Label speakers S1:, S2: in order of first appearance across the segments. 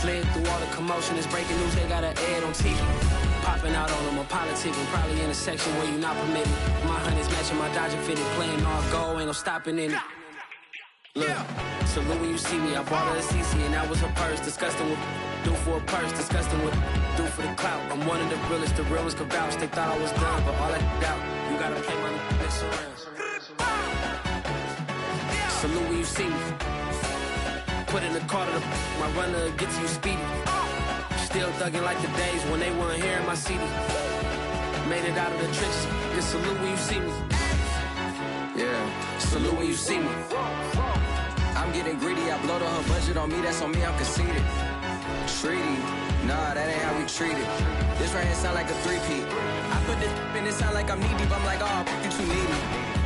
S1: fled through all the commotion. It's breaking news, they got an ad on TV. Popping out on them, I'm politicking. Probably in a section where you not permitted. My honey's matching my Dodger fitted. Playing all gold, ain't no stopping in it. Look, salute when you see me. I bought her a CC and that was her purse. Disgusting with do for a purse. Disgusting with do for the clout. I'm one of the realest could vouch. They thought I was done, but all that doubt. You gotta play my mix around. Salute when you see me. Put in the car to my runner, get to you speedy. Still thugging like the days when they weren't here in my CD. Made it out of the trenches. Just salute when you see me. Yeah, salute when you see me. I'm getting greedy, I blow the whole budget on me, that's on me, I'm conceited. Treaty, nah, that ain't how we treat it. This right here sound like a three-peat. I put this in, it sound like I'm knee-deep, I'm like, oh, you too needy.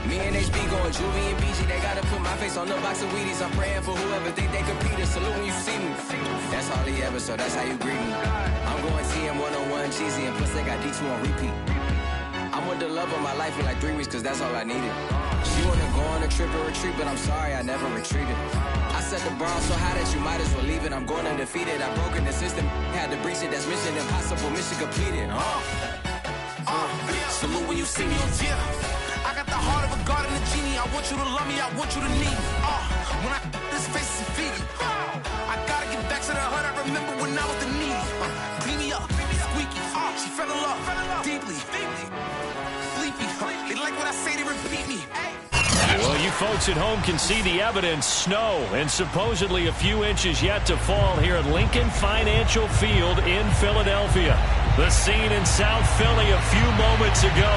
S1: Me and HB going Juvie and BG, they gotta put my face on the box of Wheaties. I'm praying for whoever think they compete. Salute when you see me. That's all he ever, so that's how you greet me. I'm going TM 101 cheesy, and plus they got D2 on repeat. I'm with the love of my life for like 3 weeks, cause that's all I needed. She wanna go on a trip or retreat, but I'm sorry, I never retreated. I set the bar so high that you might as well leave it. I'm going undefeated, I've broken the system, had to breach it, that's mission impossible, mission completed. Salute when you see me. I got the heart of a god and a genie. I want you to love me, I want you to need me. When I this face is Fiji. I gotta get back to the hood, I remember when I was the needy. Clean me up, squeaky. She fell in love, deeply. Sleepy, they like what I say, they repeat me.
S2: Well, you folks at home can see the evidence. Snow and supposedly a few inches yet to fall here at Lincoln Financial Field in Philadelphia. The scene in South Philly a few moments ago.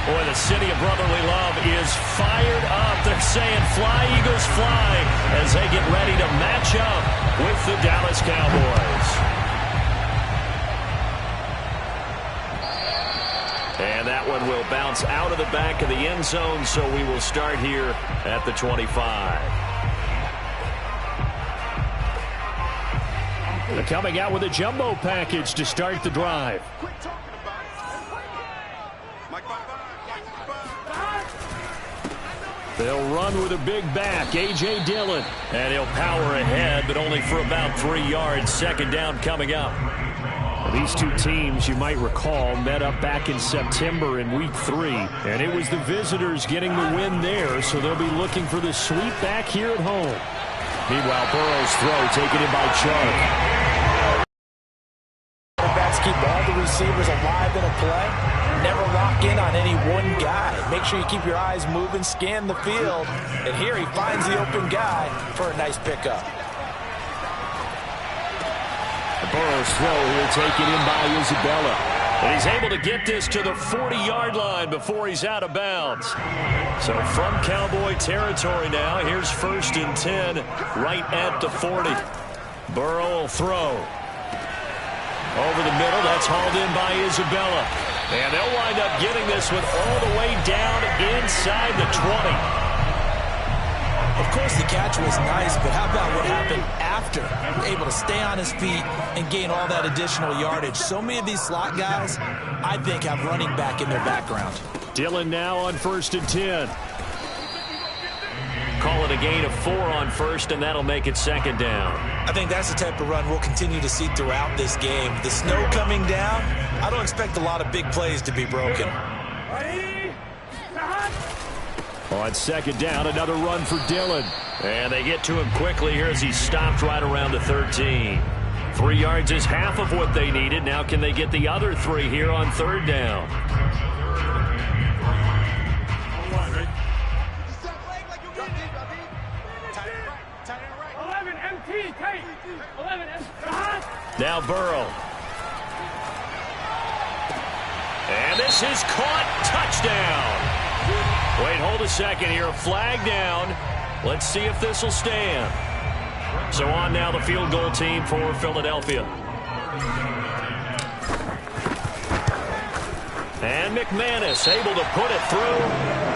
S2: Boy, the city of brotherly love is fired up. They're saying fly, Eagles, fly, as they get ready to match up with the Dallas Cowboys. And that one will bounce out of the back of the end zone, so we will start here at the 25. They're coming out with a jumbo package to start the drive. They'll run with a big back, A.J. Dillon. And he'll power ahead, but only for about 3 yards. Second down coming up. These two teams, you might recall, met up back in September in Week 3. And it was the visitors getting the win there, so they'll be looking for the sweep back here at home. Meanwhile, Burrow's throw taken in by Chark.
S3: Bats keep all the receivers alive in a play. Never lock in on any one guy. Make sure you keep your eyes moving, scan the field. And here he finds the open guy for a nice pickup.
S2: Burrow's throw here taken in by Isabella. And he's able to get this to the 40-yard line before he's out of bounds. So from Cowboy territory now, here's 1st and 10 right at the 40. Burrow will throw. Over the middle, that's hauled in by Isabella. And they'll wind up getting this one all the way down inside the 20.
S3: Of course, the catch was nice, but how about what happened after? Able to stay on his feet and gain all that additional yardage. So many of these slot guys, I think, have running back in their background.
S2: Dillon now on 1st and 10. Call it a gain of 4 on 1st, and that'll make it 2nd down.
S3: I think that's the type of run we'll continue to see throughout this game. The snow coming down, I don't expect a lot of big plays to be broken.
S2: On 2nd down, another run for Dillon. And they get to him quickly here as he stopped right around the 13. 3 yards is half of what they needed. Now can they get the other 3 here on 3rd down? Now Burrow. And this is caught. Touchdown. Wait, hold a second here. A flag down. Let's see if this will stand. So on now the field goal team for Philadelphia. And McManus able to put it through.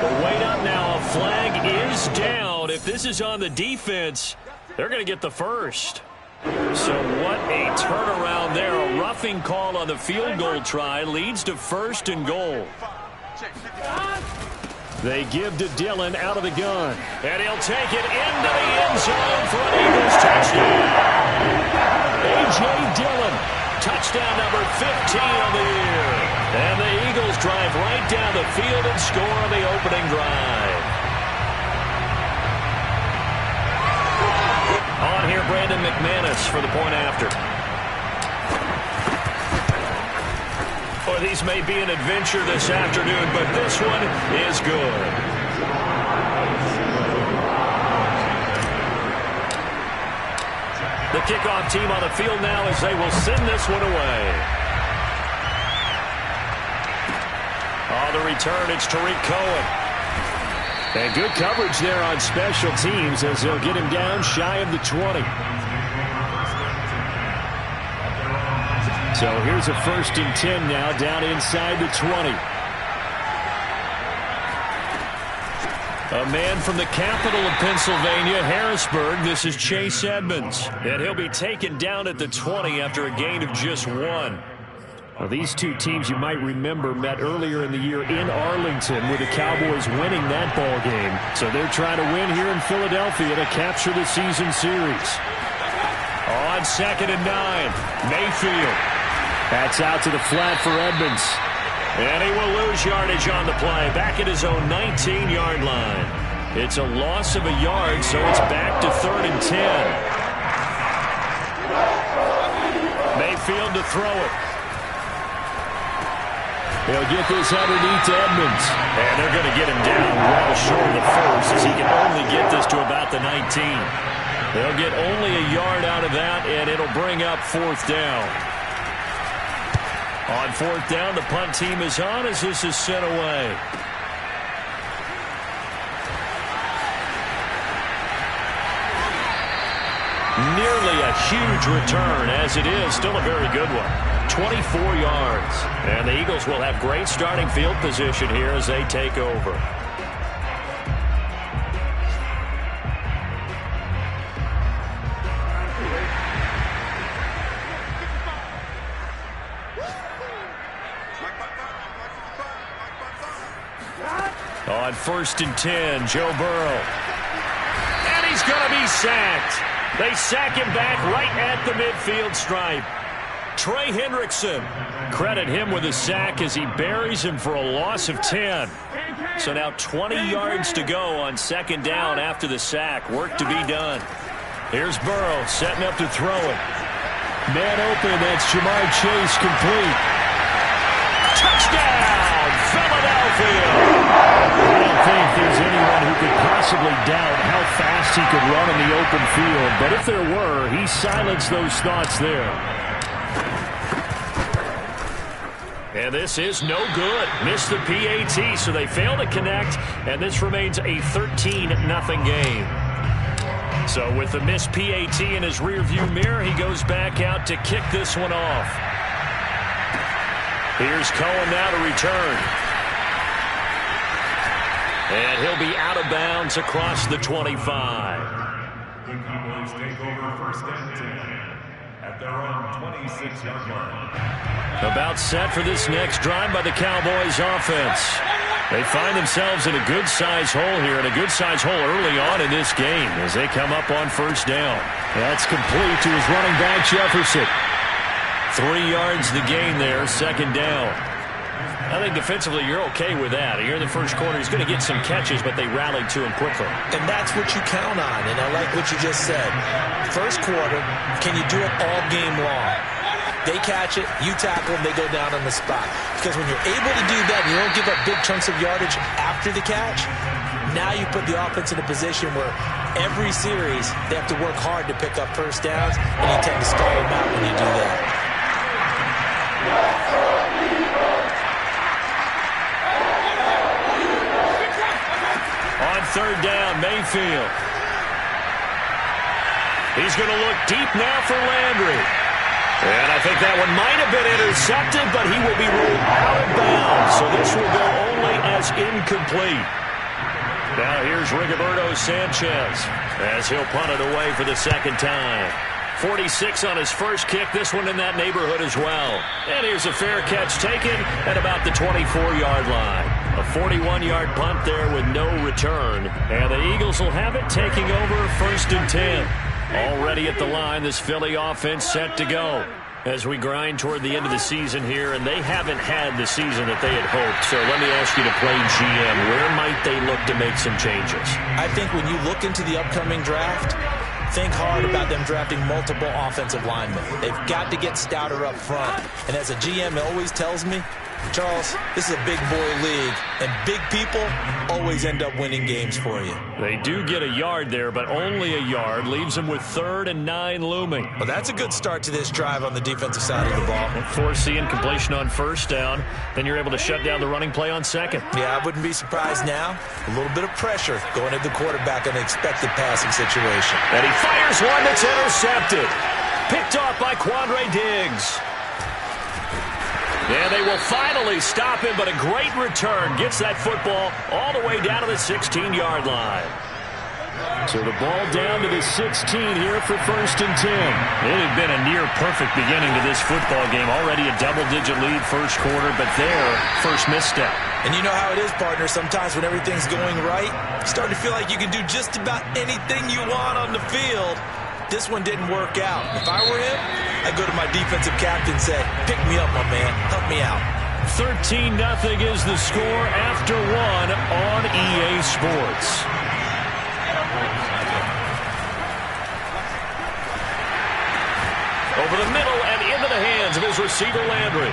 S2: But wait up now. A flag is down. If this is on the defense, they're going to get the first. So what a turnaround there. A roughing call on the field goal try leads to 1st and goal. They give to Dillon out of the gun. And he'll take it into the end zone for an Eagles touchdown. A.J. Dillon, touchdown number 15 of the year. And the Eagles drive right down the field and score on the opening drive. On here, Brandon McManus for the point after. Well, these may be an adventure this afternoon, but this one is good. The kickoff team on the field now as they will send this one away. On the return, it's Tariq Cohen. And good coverage there on special teams as they'll get him down shy of the 20. So here's a 1st and 10 now down inside the 20. A man from the capital of Pennsylvania, Harrisburg. This is Chase Edmonds. And he'll be taken down at the 20 after a gain of just 1. Well, these two teams, you might remember, met earlier in the year in Arlington with the Cowboys winning that ball game. So they're trying to win here in Philadelphia to capture the season series. On 2nd and 9, Mayfield. That's out to the flat for Edmonds. And he will lose yardage on the play, back at his own 19-yard line. It's a loss of a yard, so it's back to 3rd and 10. Mayfield to throw it. He'll get this underneath to Edmonds. And they're going to get him down well short of the first as he can only get this to about the 19. They'll get only a yard out of that, and it'll bring up 4th down. On 4th down, the punt team is on as this is sent away. Nearly a huge return, as it is still a very good one. 24 yards. And the Eagles will have great starting field position here as they take over. On 1st and 10, Joe Burrow. And he's going to be sacked. They sack him back right at the midfield stripe. Trey Hendrickson, credit him with a sack as he buries him for a loss of 10. So now 20 yards to go on 2nd down after the sack. Work to be done. Here's Burrow setting up to throw it. Man open, that's Jamar Chase complete. Touchdown, Philadelphia! I don't think there's anyone who could possibly doubt how fast he could run in the open field. But if there were, he silenced those thoughts there. And this is no good. Missed the PAT, so they fail to connect, and this remains a 13-0 game. So with the missed PAT in his rearview mirror, he goes back out to kick this one off. Here's Cohen now to return. And he'll be out of bounds across the 25.
S4: The Cowboys take over 1st and 10 at their own 26-yard line.
S2: About set for this next drive by the Cowboys offense. They find themselves in a good-sized hole here, and a good-sized hole early on in this game as they come up on 1st down. That's complete to his running back, Jefferson. 3 yards the gain there, 2nd down. I think defensively you're okay with that. Here in the first quarter, he's going to get some catches, but they rallied to him quickly.
S3: And that's what you count on, and I like what you just said. First quarter, can you do it all game long? They catch it, you tackle them, they go down on the spot. Because when you're able to do that, and you don't give up big chunks of yardage after the catch, now you put the offense in a position where every series they have to work hard to pick up 1st downs, and you tend to stall them out when you do that.
S2: On 3rd down, Mayfield. He's going to look deep now for Landry. And I think that one might have been intercepted, but he will be ruled out of bounds. So this will go only as incomplete. Now here's Rigoberto Sanchez as he'll punt it away for the 2nd time. 46 on his first kick, this one in that neighborhood as well. And here's a fair catch taken at about the 24-yard line. A 41-yard punt there with no return. And the Eagles will have it, taking over 1st and 10. Already at the line, this Philly offense set to go as we grind toward the end of the season here, and they haven't had the season that they had hoped. So let me ask you to play GM. Where might they look to make some changes?
S3: I think when you look into the upcoming draft, think hard about them drafting multiple offensive linemen. They've got to get stouter up front. And as a GM always tells me, Charles, this is a big boy league, and big people always end up winning games for you.
S2: They do get a yard there, but only a yard. Leaves them with 3rd and 9 looming.
S3: Well, that's a good start to this drive on the defensive side of the ball.
S2: Forcing incompletion on 1st down. Then you're able to shut down the running play on 2nd.
S3: Yeah, I wouldn't be surprised now. A little bit of pressure going at the quarterback on an expected passing situation.
S2: And he fires one that's intercepted. Picked off by Quandre Diggs. And they will finally stop him, but a great return. Gets that football all the way down to the 16-yard line. So the ball down to the 16 here for 1st and 10. It had been a near-perfect beginning to this football game. Already a double-digit lead first quarter, but their first misstep.
S3: And you know how it is, partner. Sometimes when everything's going right, you start to feel like you can do just about anything you want on the field. This one didn't work out. If I were him, I'd go to my defensive captain and say, pick me up, my man. Help me out.
S2: 13-0 is the score after 1 on EA Sports. Over the middle and into the hands of his receiver, Landry.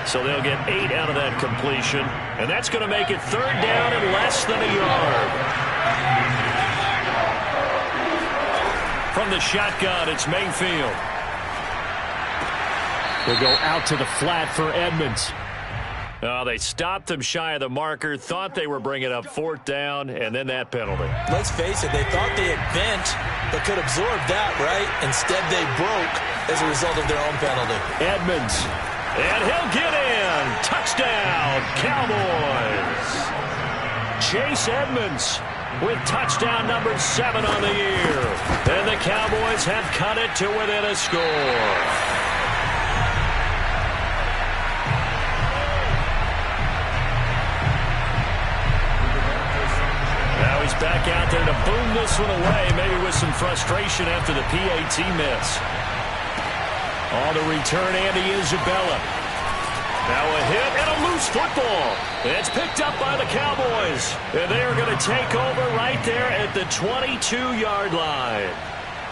S2: So they'll get 8 out of that completion. And that's going to make it 3rd down and less than a yard. From the shotgun, it's Mayfield. We'll go out to the flat for Edmonds. Oh, they stopped him shy of the marker, thought they were bringing up 4th down, and then that penalty.
S3: Let's face it, they thought they had bent, but could absorb that, right? Instead, they broke as a result of their own penalty.
S2: Edmonds, and he'll get in. Touchdown, Cowboys. Chase Edmonds with touchdown number 7 on the year. And the Cowboys have cut it to within a score. Now he's back out there to boom this one away, maybe with some frustration after the PAT miss. On the return, Andy Isabella. Now a hit and a loose football. It's picked up by the Cowboys. And they are going to take over right there at the 22-yard line.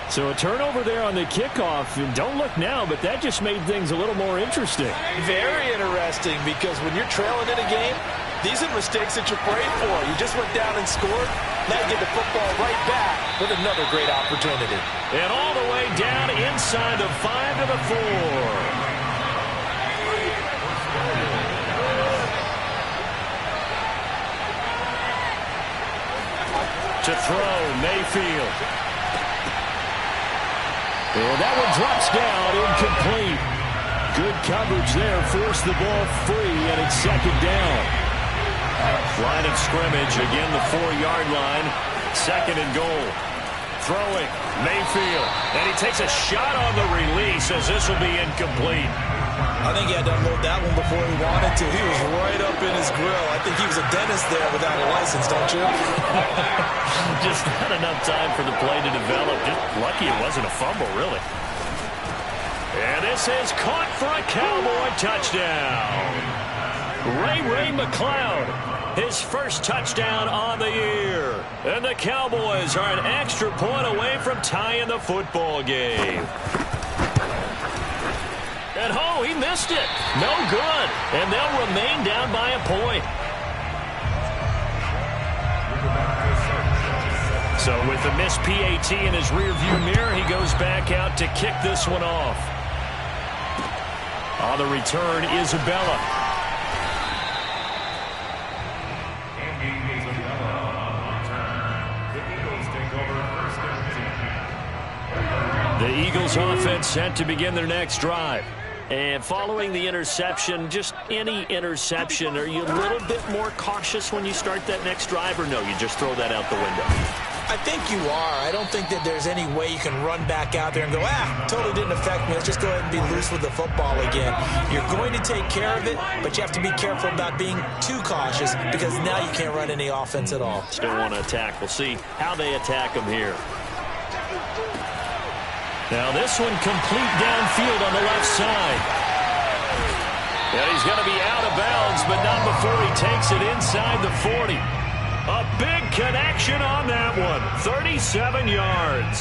S2: So a turnover there on the kickoff. And don't look now, but that just made things a little more interesting.
S3: Very interesting, because when you're trailing in a game, these are mistakes that you pray for. You just went down and scored. Now you get the football right back with another great opportunity.
S2: And all the way down inside the 5 to the 4. To throw, Mayfield. And that one drops down, incomplete. Good coverage there, forced the ball free, and it's 2nd down. Line of scrimmage, again the 4-yard line, 2nd and goal. Throwing, Mayfield, and he takes a shot on the release as this will be incomplete.
S3: I think he had to unload that one before he wanted to. He was right up in his grill. I think he was a dentist there without a license, don't you?
S2: Just not enough time for the play to develop. Just lucky it wasn't a fumble, really. And this is caught for a Cowboy touchdown. Ray McLeod, his first touchdown on the year. And the Cowboys are an extra point away from tying the football game. And oh, he missed it. No good. And they'll remain down by a point. So with the missed PAT in his rearview mirror, he goes back out to kick this one off. On the return, Isabella. The Eagles offense set to begin their next drive. And following the interception, just any interception, are you a little bit more cautious when you start that next drive, or no, you just throw that out the window?
S3: I think you are. I don't think that there's any way you can run back out there and go, totally didn't affect me. Let's just go ahead and be loose with the football again. You're going to take care of it, but you have to be careful about being too cautious because now you can't run any offense at all.
S2: Still want to attack. We'll see how they attack him here. Now this one complete downfield on the left side. And he's going to be out of bounds, but not before he takes it inside the 40. A big connection on that one. 37 yards.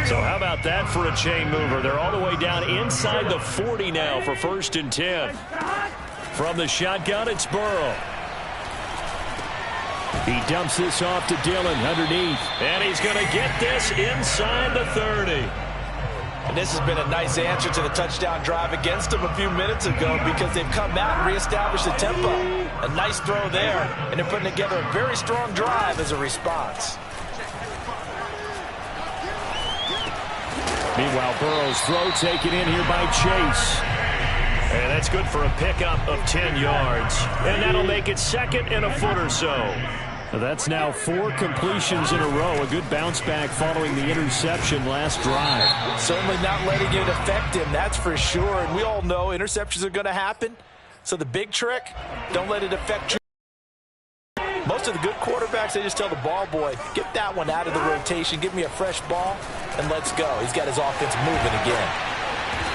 S2: So how about that for a chain mover? They're all the way down inside the 40 now for 1st and 10. From the shotgun, it's Burrow. He dumps this off to Dillon underneath. And he's going to get this inside the 30.
S3: And this has been a nice answer to the touchdown drive against them a few minutes ago because they've come out and reestablished the tempo. A nice throw there, and they're putting together a very strong drive as a response.
S2: Meanwhile, Burrow's throw taken in here by Chase. And that's good for a pickup of 10 yards. And that'll make it 2nd and a foot or so. That's now 4 completions in a row. A good bounce back following the interception last drive.
S3: Certainly not letting it affect him, that's for sure. And we all know interceptions are going to happen. So the big trick, don't let it affect you. Most of the good quarterbacks, they just tell the ball boy, get that one out of the rotation, give me a fresh ball, and let's go. He's got his offense moving again.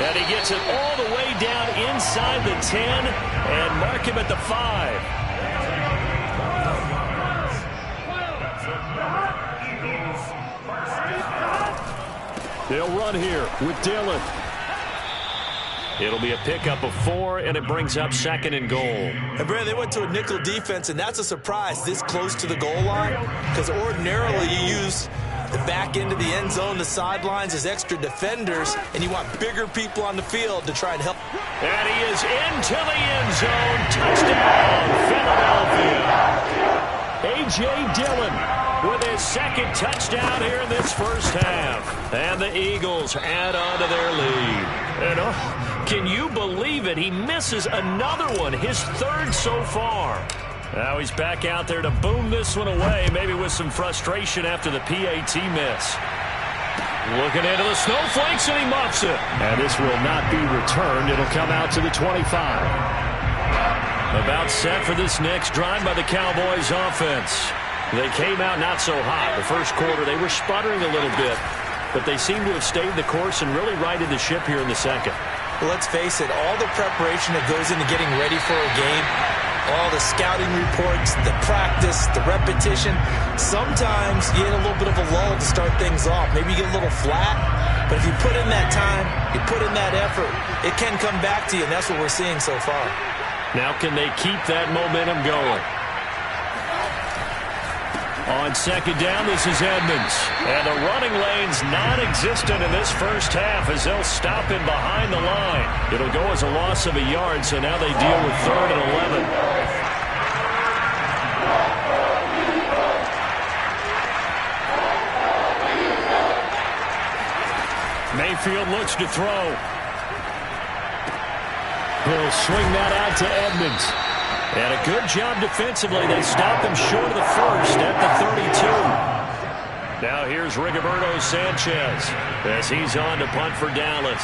S2: And he gets it all the way down inside the 10 and mark him at the 5. They'll run here with Dillon. It'll be a pickup of 4, and it brings up 2nd and goal.
S3: And Brad, they went to a nickel defense, and that's a surprise this close to the goal line because ordinarily you use the back end of the end zone, the sidelines as extra defenders, and you want bigger people on the field to try and help.
S2: And he is into the end zone. Touchdown, Philadelphia. A.J. Dillon with his 2nd touchdown here in this first half. And the Eagles add on to their lead. And can you believe it? He misses another one, his 3rd so far. Now he's back out there to boom this one away, maybe with some frustration after the PAT miss. Looking into the snowflakes, and he muffs it. And this will not be returned. It'll come out to the 25. About set for this next drive by the Cowboys offense. They came out not so hot. The first quarter, they were sputtering a little bit, but they seem to have stayed the course and really righted the ship here in the 2nd.
S3: Well, let's face it, all the preparation that goes into getting ready for a game, all the scouting reports, the practice, the repetition, sometimes you get a little bit of a lull to start things off. Maybe you get a little flat, but if you put in that time, you put in that effort, it can come back to you, and that's what we're seeing so far.
S2: Now can they keep that momentum going? On 2nd down, this is Edmonds. And the running lane's non-existent in this first half as they'll stop him behind the line. It'll go as a loss of a yard, so now they deal with 3rd and 11. Mayfield looks to throw. He'll swing that out to Edmonds. And a good job defensively. They stop him short of the 1st at the 32. Now here's Rigoberto Sanchez as he's on to punt for Dallas.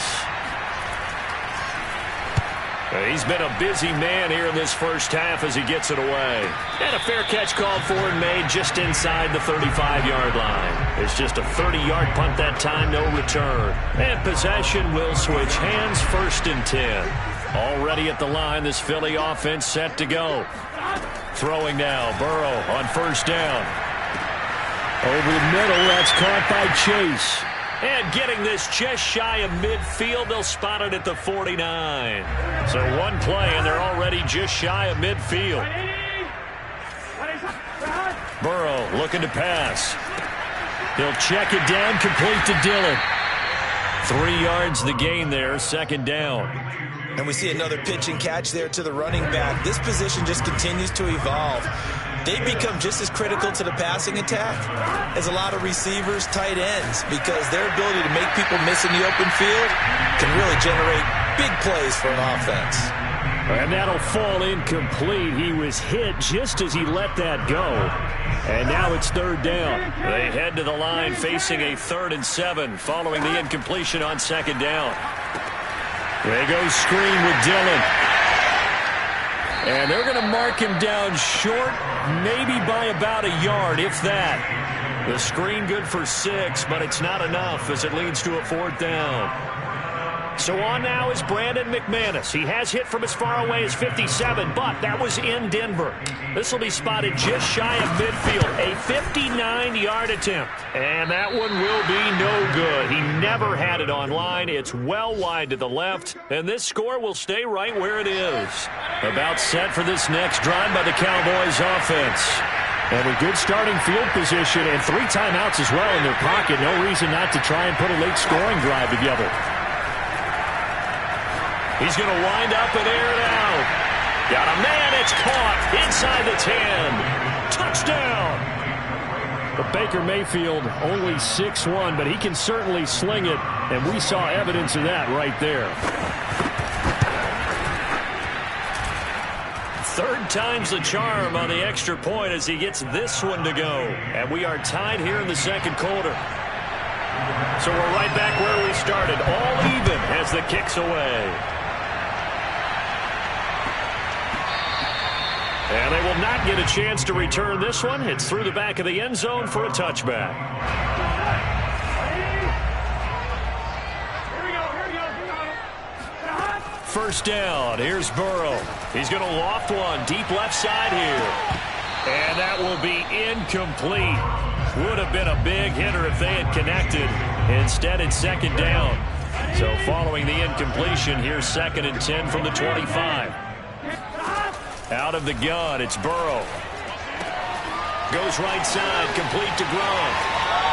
S2: He's been a busy man here in this first half as he gets it away. And a fair catch called for and made just inside the 35-yard line. It's just a 30-yard punt that time, no return. And possession will switch hands, 1st and 10. Already at the line, this Philly offense set to go. Throwing now, Burrow on 1st down. Over the middle, that's caught by Chase. And getting this just shy of midfield, they'll spot it at the 49. So one play, and they're already just shy of midfield. Burrow looking to pass. He'll check it down, complete to Dillon. 3 yards the gain there, 2nd down.
S3: And we see another pitch and catch there to the running back. This position just continues to evolve. They become just as critical to the passing attack as a lot of receivers, tight ends, because their ability to make people miss in the open field can really generate big plays for an offense.
S2: And that'll fall incomplete. He was hit just as he let that go. And now it's third down. They head to the line facing a 3rd and 7 following the incompletion on second down. They go screen with Dillon. And they're going to mark him down short, maybe by about a yard, if that. The screen good for 6, but it's not enough as it leads to a 4th down. So on now is Brandon McManus. He has hit from as far away as 57, but that was in Denver. This will be spotted just shy of midfield. A 59-yard attempt. And that one will be no good. He never had it on line. It's well wide to the left, and this score will stay right where it is. About set for this next drive by the Cowboys offense. And with good starting field position and 3 timeouts as well in their pocket, no reason not to try and put a late scoring drive together. He's going to wind up and air it out. Got a man, it's caught inside the 10. Touchdown. But Baker Mayfield only 6'1", but he can certainly sling it, and we saw evidence of that right there. 3rd time's the charm on the extra point as he gets this one to go. And we are tied here in the 2nd quarter. So we're right back where we started, all even as the kick's away. And they will not get a chance to return this one. It's through the back of the end zone for a touchback. First down. Here's Burrow. He's going to loft one deep left side here. And that will be incomplete. Would have been a big hitter if they had connected. Instead, it's 2nd down. So following the incompletion, here's 2nd and 10 from the 25. Out of the gun, it's Burrow. Goes right side, complete to Gronk.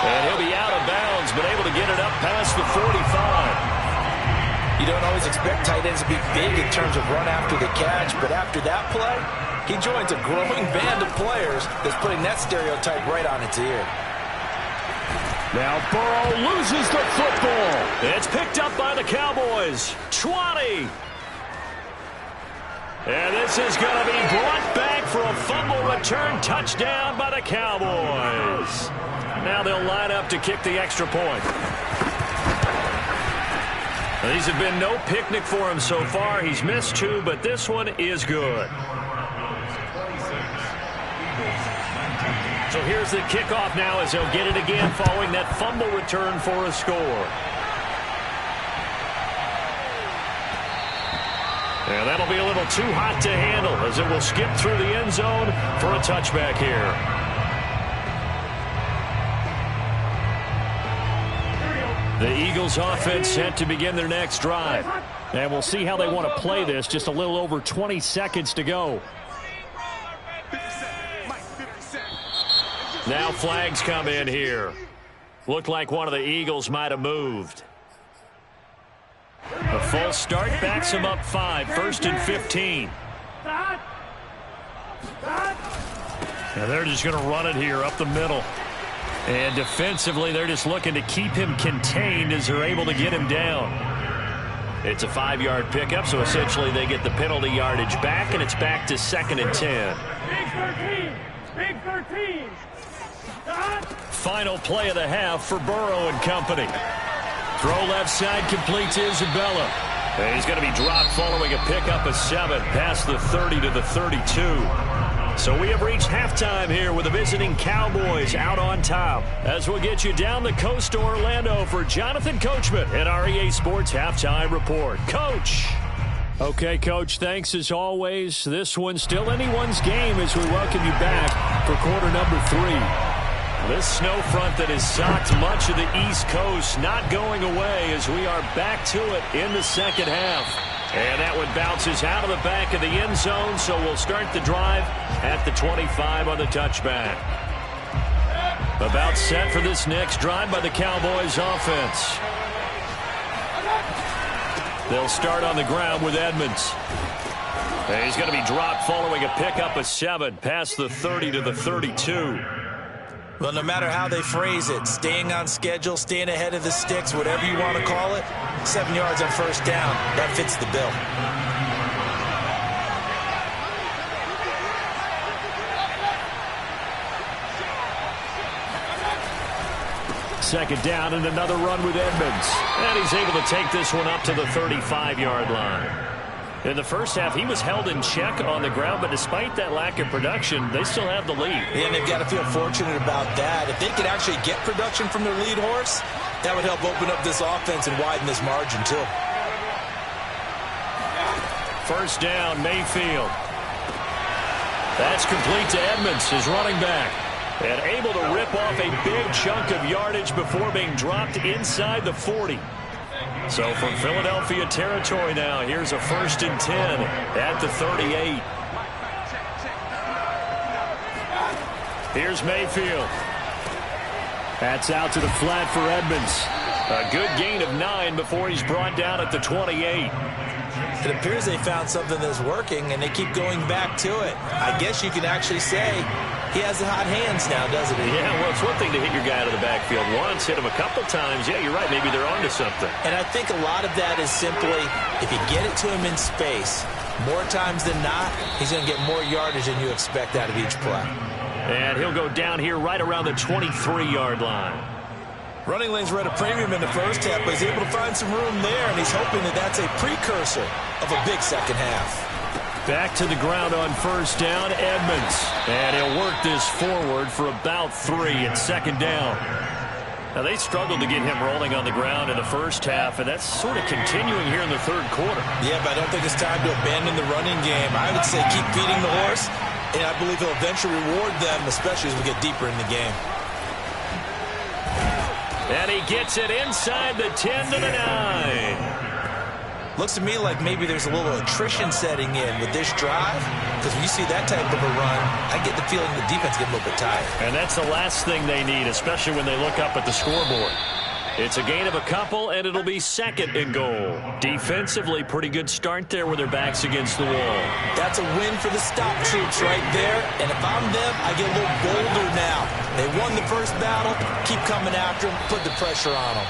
S2: And he'll be out of bounds, but able to get it up past the 45.
S3: You don't always expect tight ends to be big in terms of run after the catch, but after that play, he joins a growing band of players that's putting that stereotype right on its ear.
S2: Now Burrow loses the football. It's picked up by the Cowboys. 20. And this is going to be brought back for a fumble return touchdown by the Cowboys. Now they'll line up to kick the extra point. These have been no picnic for him so far. He's missed 2, but this one is good. So here's the kickoff now as they'll get it again following that fumble return for a score. And that'll be a little too hot to handle as it will skip through the end zone for a touchback here. The Eagles offense set to begin their next drive. And we'll see how they want to play this. Just a little over 20 seconds to go. Now flags come in here. Looked like one of the Eagles might have moved. A false start backs him up 5, 1st and 15. And they're just going to run it here up the middle. And defensively, they're just looking to keep him contained as they're able to get him down. It's a 5-yard pickup, so essentially they get the penalty yardage back, and it's back to 2nd and 10.
S5: Big 13.
S2: Final play of the half for Burrow and company. Throw left side complete to Isabella. And he's going to be dropped following a pickup of 7 past the 30 to the 32. So we have reached halftime here with the visiting Cowboys out on top. As we'll get you down the coast to Orlando for Jonathan Coachman at our EA Sports Halftime Report. Coach. Okay, Coach, thanks as always. This one's still anyone's game as we welcome you back for quarter number 3. This snow front that has socked much of the East Coast not going away as we are back to it in the second half. And that one bounces out of the back of the end zone, so we'll start the drive at the 25 on the touchback. About set for this next drive by the Cowboys offense. They'll start on the ground with Edmonds. And he's going to be dropped following a pickup of 7 past the 30 to the 32.
S3: Well, no matter how they phrase it, staying on schedule, staying ahead of the sticks, whatever you want to call it, 7 yards on first down, that fits the bill.
S2: second down and another run with Edmonds. And he's able to take this one up to the 35-yard line. In the first half, he was held in check on the ground, but despite that lack of production, they still have the lead.
S3: And they've got to feel fortunate about that. If they could actually get production from their lead horse, that would help open up this offense and widen this margin, too.
S2: First down, Mayfield. That's complete to Edmonds, his running back. And able to rip off a big chunk of yardage before being dropped inside the 40. So from Philadelphia territory now, here's a 1st and 10 at the 38. Here's Mayfield. That's out to the flat for Edmonds. A good gain of 9 before he's brought down at the 28.
S3: It appears they found something that's working, and they keep going back to it. I guess you can actually say he has the hot hands now, doesn't he?
S2: Yeah, well, it's one thing to hit your guy out of the backfield once, hit him a couple times. Yeah, you're right. Maybe they're onto something.
S3: And I think a lot of that is simply if you get it to him in space, more times than not, he's going to get more yardage than you expect out of each play.
S2: And he'll go down here right around the 23-yard line.
S3: Running lanes were at a premium in the first half, but he's able to find some room there, and he's hoping that that's a precursor of a big second half.
S2: Back to the ground on first down, Edmonds. And he'll work this forward for about 3 at second down. Now, they struggled to get him rolling on the ground in the first half, and that's sort of continuing here in the third quarter.
S3: Yeah, but I don't think it's time to abandon the running game. I would say keep feeding the horse, and I believe he'll eventually reward them, especially as we get deeper in the game.
S2: And he gets it inside the 10 to the 9.
S3: Looks to me like maybe there's a little attrition setting in with this drive, because when you see that type of a run, I get the feeling the defense get a little bit tired.
S2: And that's the last thing they need, especially when they look up at the scoreboard. It's a gain of a couple, and it'll be 2nd and goal. Defensively, pretty good start there with their backs against the wall.
S3: That's a win for the stop troops right there, and if I'm them, I get a little bolder now. They won the first battle, keep coming after them, put the pressure on them.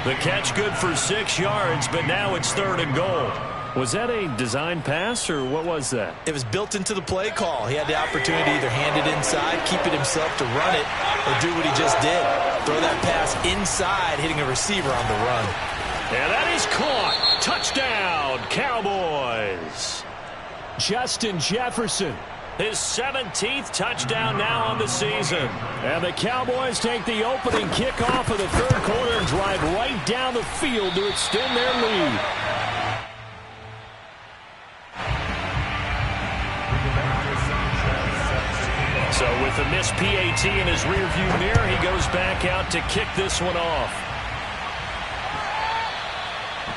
S2: The catch good for 6 yards, but now it's 3rd and goal. Was that a design pass, or what was that?
S3: It was built into the play call. He had the opportunity to either hand it inside, keep it himself to run it, or do what he just did. Throw that pass inside, hitting a receiver on the run.
S2: And that is caught. Touchdown, Cowboys. Justin Jefferson. His 17th touchdown now on the season. And the Cowboys take the opening kickoff of the third quarter and drive right down the field to extend their lead. So with the missed PAT in his rearview mirror, he goes back out to kick this one off.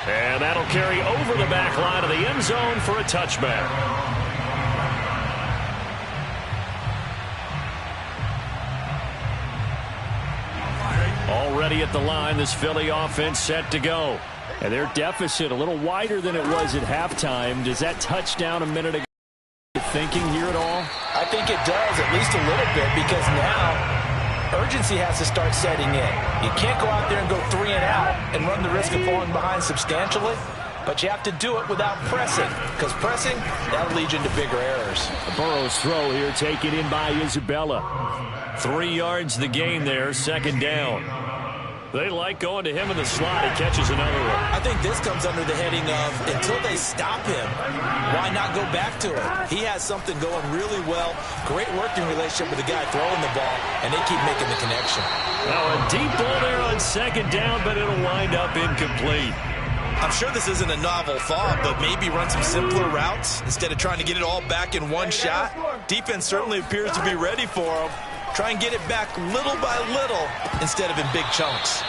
S2: And that'll carry over the back line of the end zone for a touchback. Already at the line, this Philly offense set to go. And their deficit a little wider than it was at halftime. Does that touchdown a minute ago thinking here at all?
S3: I think it does, at least a little bit, because now urgency has to start setting in. You can't go out there and go 3 and out and run the risk of falling behind substantially, but you have to do it without pressing, because pressing, that'll lead you into bigger errors.
S2: Burrow's throw here taken in by Isabella. 3 yards the gain there, 2nd down. They like going to him in the slot. He catches another one.
S3: I think this comes under the heading of until they stop him, why not go back to it? He has something going really well. Great working relationship with the guy throwing the ball, and they keep making the connection.
S2: Now a deep ball there on 2nd down, but it'll wind up incomplete.
S3: I'm sure this isn't a novel thought, but maybe run some simpler routes instead of trying to get it all back in one shot. Defense certainly appears to be ready for him. Try and get it back little by little instead of in big chunks.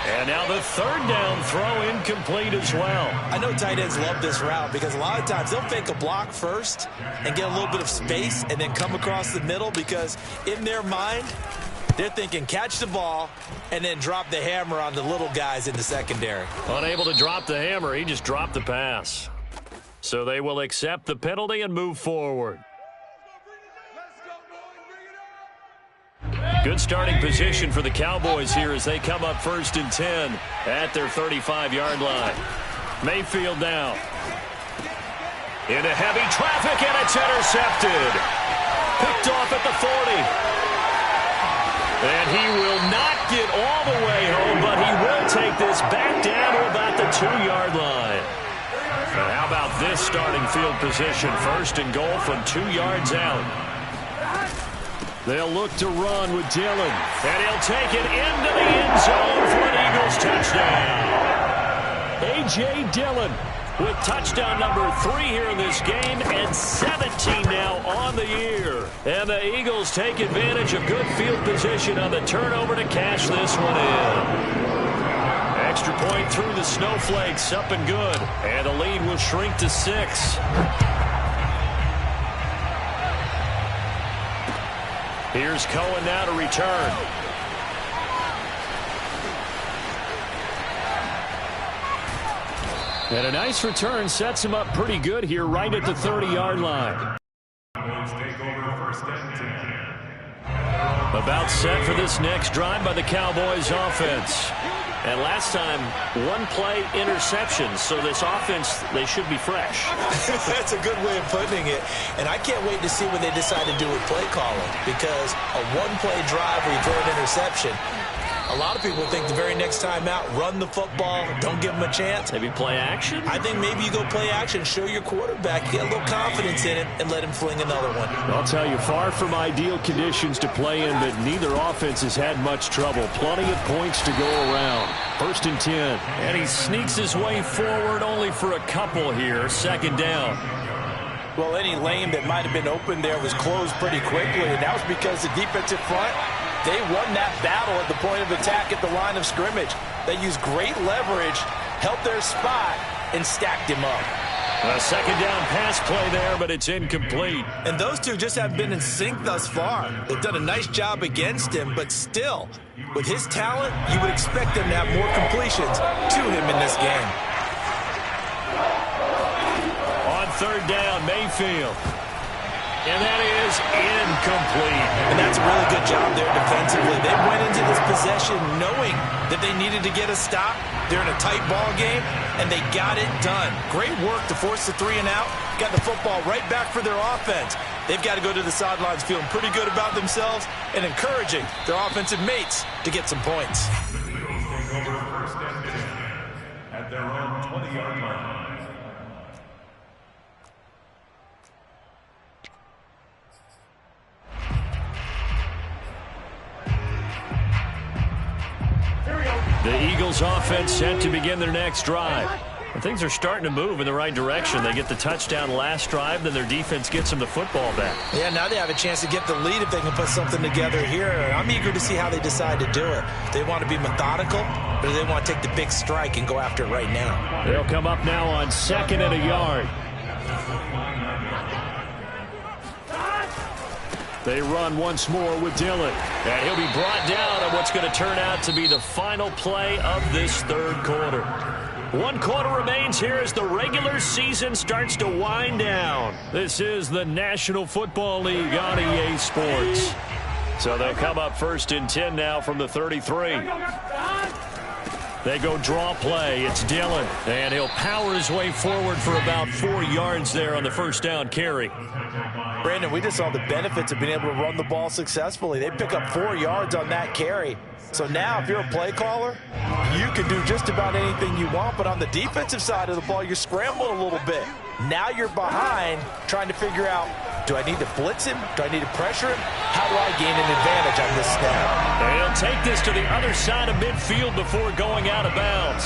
S2: And now the 3rd down throw incomplete as well.
S3: I know tight ends love this route because a lot of times they'll fake a block first and get a little bit of space and then come across the middle, because in their mind, they're thinking catch the ball and then drop the hammer on the little guys in the secondary.
S2: Unable to drop the hammer, he just dropped the pass. So they will accept the penalty and move forward. Good starting position for the Cowboys here as they come up 1st and 10 at their 35-yard line. Mayfield now. Into heavy traffic, and it's intercepted. Picked off at the 40. And he will not get all the way home, but he will take this back down to about the 2-yard line. And how about this starting field position? First and goal from 2 yards out. They'll look to run with Dillon. And he'll take it into the end zone for an Eagles touchdown. A.J. Dillon with touchdown number 3 here in this game, and 17 now on the year. And the Eagles take advantage of good field position on the turnover to cash this one in. Extra point through the snowflakes, up and good. And the lead will shrink to 6. Here's Cohen now to return. And a nice return sets him up pretty good here right at the 30-yard line. About set for this next drive by the Cowboys offense. And last time, 1-play interception. So this offense, they should be fresh.
S3: That's a good way of putting it. And I can't wait to see what they decide to do with play calling. Because a 1-play drive where you throw an interception, a lot of people think the very next time out, run the football, don't give them a chance.
S2: Maybe play action?
S3: I think maybe you go play action, show your quarterback, get a little confidence in it, and let him fling another one.
S2: I'll tell you, far from ideal conditions to play in, but neither offense has had much trouble. Plenty of points to go around. 1st and 10. And he sneaks his way forward only for a couple here. 2nd down.
S3: Well, any lane that might have been open there was closed pretty quickly, and that was because the defensive front, they won that battle at the point of attack at the line of scrimmage. They used great leverage, held their spot, and stacked him up.
S2: A 2nd down pass play there, but it's incomplete.
S3: And those two just haven't been in sync thus far. They've done a nice job against him, but still, with his talent, you would expect them to have more completions to him in this game.
S2: On 3rd down, Mayfield. And that is incomplete.
S3: And that's a really good job there defensively. They went into this possession knowing that they needed to get a stop. They're in a tight ball game, and they got it done. Great work to force the 3 and out. Got the football right back for their offense. They've got to go to the sidelines feeling pretty good about themselves and encouraging their offensive mates to get some points.
S4: The Eagles take over 1st and 10 at their own 20-yard line.
S2: The Eagles offense set to begin their next drive. And things are starting to move in the right direction. They get the touchdown last drive, then their defense gets them the football back.
S3: Yeah, now they have a chance to get the lead if they can put something together here. I'm eager to see how they decide to do it. Do they want to be methodical, or do they want to take the big strike and go after it right now?
S2: They'll come up now on 2nd and a yard. They run once more with Dillon. And he'll be brought down on what's going to turn out to be the final play of this 3rd quarter. 1 quarter remains here as the regular season starts to wind down. This is the National Football League on EA Sports. So they'll come up 1st and 10 now from the 33. They go draw play. It's Dillon. And he'll power his way forward for about 4 yards there on the 1st down carry.
S3: Brandon, we just saw the benefits of being able to run the ball successfully. They pick up 4 yards on that carry. So now if you're a play caller, you can do just about anything you want. But on the defensive side of the ball, you're scrambling a little bit. Now you're behind trying to figure out, do I need to blitz him? Do I need to pressure him? How do I gain an advantage on this snap?
S2: And he'll take this to the other side of midfield before going out of bounds.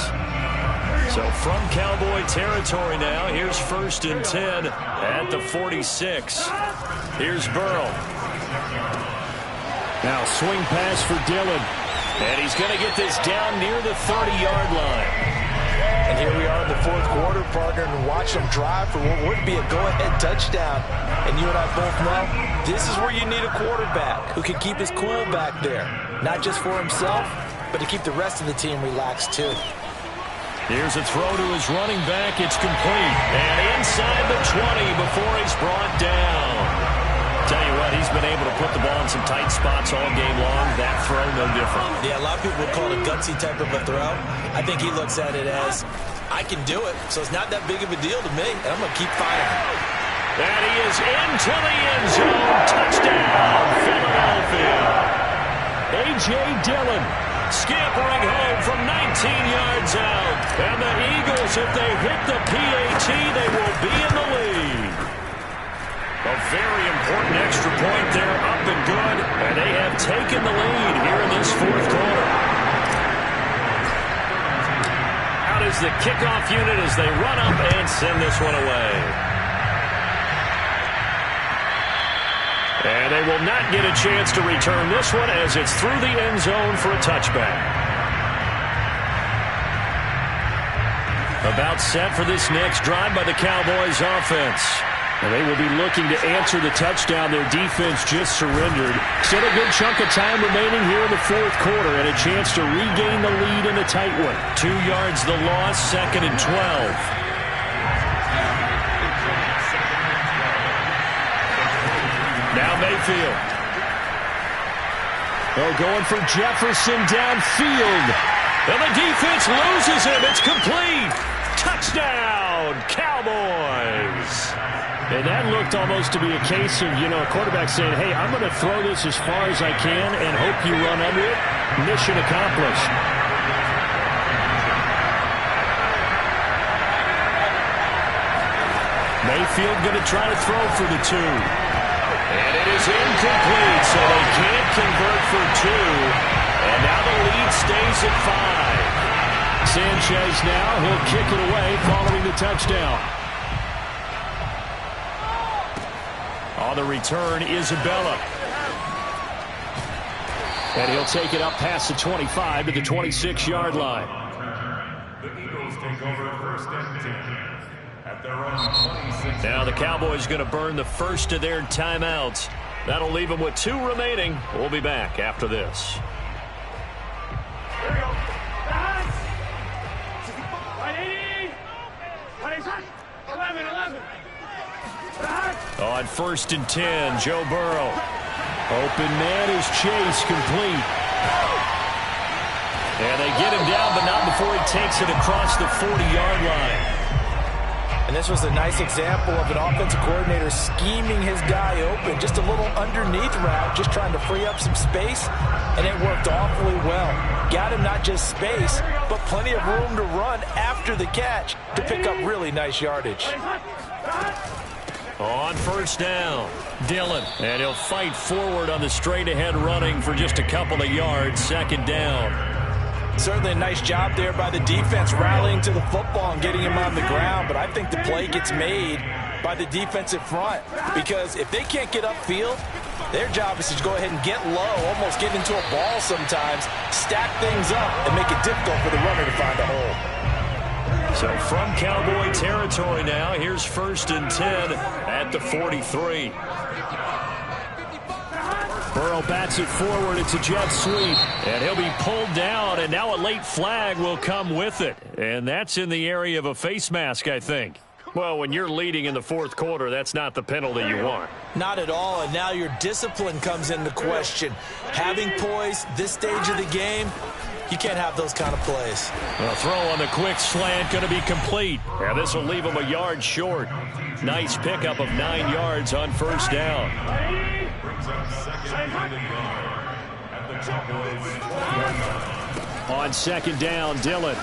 S2: So from Cowboy territory now, here's 1st and 10 at the 46. Here's Burrow. Now swing pass for Dillon. And he's going to get this down near the 30-yard line.
S3: And here we are in the 4th quarter, partner, and watch them drive for what would be a go-ahead touchdown. And you and I both know this is where you need a quarterback who can keep his cool back there. Not just for himself, but to keep the rest of the team relaxed too.
S2: Here's a throw to his running back. It's complete. And inside the 20 before he's brought down. Tell you what, he's been able to put the ball in some tight spots all game long. That throw, no different.
S3: Yeah, a lot of people would call it a gutsy type of a throw. I think he looks at it as, I can do it, so it's not that big of a deal to me, and I'm going to keep fighting.
S2: And he is into the end zone. Touchdown, Philadelphia. A.J. Dillon Scampering home from 19 yards out. And the Eagles, if they hit the PAT, they will be in the lead. A very important extra point there, up and good. And they have taken the lead here in this fourth quarter. Out is the kickoff unit as they run up and send this one away. And they will not get a chance to return this one as it's through the end zone for a touchback. About set for this next drive by the Cowboys offense. And they will be looking to answer the touchdown their defense just surrendered. Still a good chunk of time remaining here in the fourth quarter and a chance to regain the lead in a tight one. 2 yards the loss, 2nd and 12. Now Mayfield. Oh, going for Jefferson downfield. And the defense loses him. It's complete. Touchdown, Cowboys. And that looked almost to be a case of, a quarterback saying, hey, I'm going to throw this as far as I can and hope you run under it. Mission accomplished. Mayfield going to try to throw for the 2. And it is incomplete, so they can't convert for 2. And now the lead stays at 5. Sanchez now, he'll kick it away following the touchdown. On the return, Isabella. And he'll take it up past the 25 to the 26-yard line.
S4: The Eagles take over first and 10 at their own 26.
S2: Now the Cowboys going to burn the first of their timeouts. That'll leave them with 2 remaining. We'll be back after this.
S5: Here we go. Balance. 26. 11.
S2: On 1st and 10, Joe Burrow. Open man is Chase, complete. And they get him down, but not before he takes it across the 40-yard line.
S3: And this was a nice example of an offensive coordinator scheming his guy open. Just a little underneath route, just trying to free up some space, and it worked awfully well. Got him not just space, but plenty of room to run after the catch to pick up really nice yardage.
S2: On 1st down, Dillon. And he'll fight forward on the straight-ahead running for just a couple of yards. 2nd down.
S3: Certainly a nice job there by the defense rallying to the football and getting him on the ground. But I think the play gets made by the defensive front. Because if they can't get upfield, their job is to go ahead and get low, almost get into a ball sometimes, stack things up, and make it difficult for the runner to find a hole.
S2: So from Cowboy territory now, here's 1st and 10 at the 43. Burrow bats it forward. It's a jet sweep. And he'll be pulled down, and now a late flag will come with it. And that's in the area of a face mask, I think. Well, when you're leading in the fourth quarter, that's not the penalty you want.
S3: Not at all, and now your discipline comes into question. Having poise this stage of the game, you can't have those kind of plays.
S2: A throw on the quick slant going to be complete. Yeah, this will leave him a yard short. Nice pickup of 9 yards on 1st down. On 2nd down, Dillon.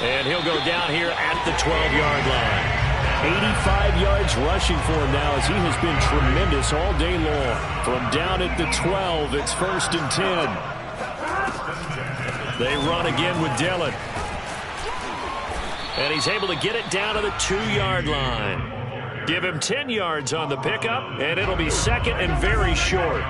S2: And he'll go down here at the 12-yard line. 85 yards rushing for him now as he has been tremendous all day long. From down at the 12, it's 1st and 10. They run again with Dillon. And he's able to get it down to the 2-yard line. Give him 10 yards on the pickup, and it'll be 2nd and very short.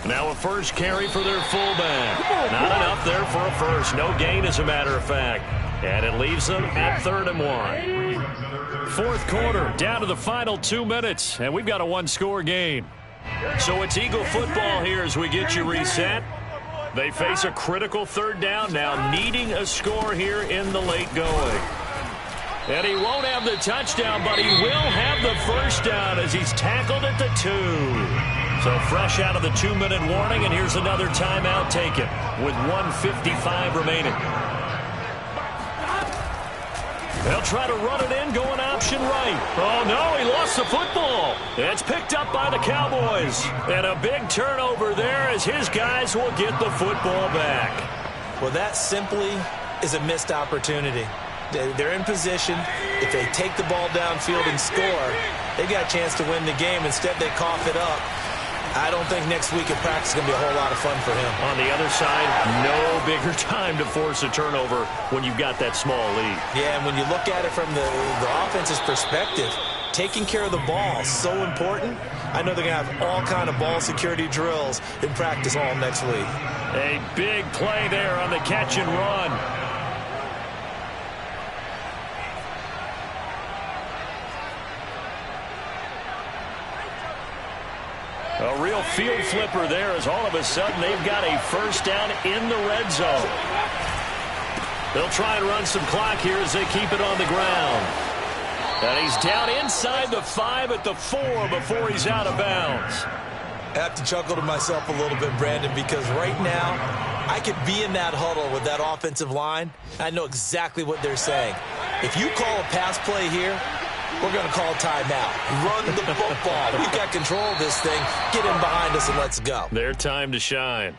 S2: Now a first carry for their fullback. Not enough there for a first. No gain, as a matter of fact. And it leaves them at 3rd and 1. Fourth quarter, down to the final 2 minutes, and we've got a 1-score game. So it's Eagle football here as we get you reset. They face a critical 3rd down now, needing a score here in the late going. And he won't have the touchdown, but he will have the 1st down as he's tackled at the 2. So fresh out of the 2-minute warning, and here's another timeout taken with 1:55 remaining. They'll try to run it in, going option right. Oh, no, he lost the football. It's picked up by the Cowboys. And a big turnover there as his guys will get the football back.
S3: Well, that simply is a missed opportunity. They're in position. If they take the ball downfield and score, they got a chance to win the game. Instead, they cough it up. I don't think next week at practice is going to be a whole lot of fun for him.
S2: On the other side, no bigger time to force a turnover when you've got that small lead.
S3: Yeah, and when you look at it from the offense's perspective, taking care of the ball is so important. I know they're going to have all kind of ball security drills in practice all next week.
S2: A big play there on the catch and run. A real field flipper there as all of a sudden they've got a first down in the red zone. They'll try and run some clock here as they keep it on the ground. And he's down inside the 5 at the 4 before he's out of bounds.
S3: I have to chuckle to myself a little bit, Brandon, because right now I could be in that huddle with that offensive line. I know exactly what they're saying. If you call a pass play here, we're going to call timeout. Run the football. We've got control of this thing. Get in behind us and let's go.
S2: Their time to shine.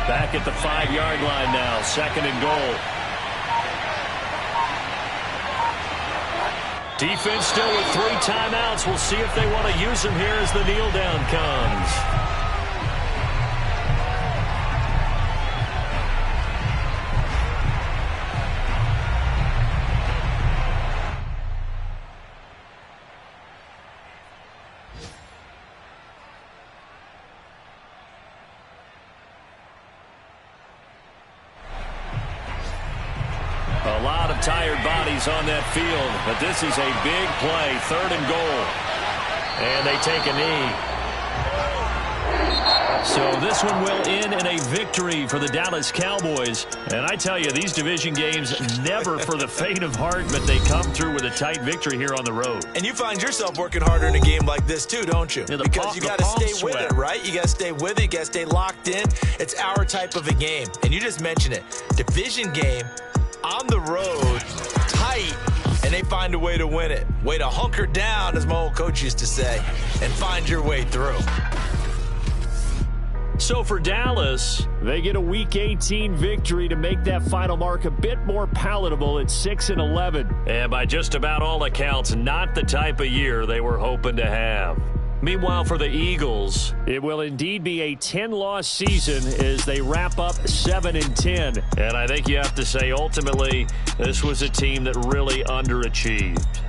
S2: Back at the 5-yard line now, 2nd and goal. Defense still with 3 timeouts. We'll see if they want to use them here as the kneel down comes. A lot of tired bodies on that field, but this is a big play, 3rd and goal. And they take a knee. So this one will end in a victory for the Dallas Cowboys. And I tell you, these division games, never for the faint of heart, but they come through with a tight victory here on the road.
S3: And you find yourself working harder in a game like this too, don't you?
S2: Yeah,
S3: because you got to stay with it, right? You got to stay with it. You got to stay locked in. It's our type of a game. And you just mentioned it. Division game, on the road, tight, and they find a way to win it. Way to hunker down, as my old coach used to say, and find your way through.
S2: So for Dallas, they get a Week 18 victory to make that final mark a bit more palatable at 6-11. And by just about all accounts, not the type of year they were hoping to have. Meanwhile, for the Eagles, it will indeed be a 10-loss season as they wrap up 7-10. And I think you have to say, ultimately, this was a team that really underachieved.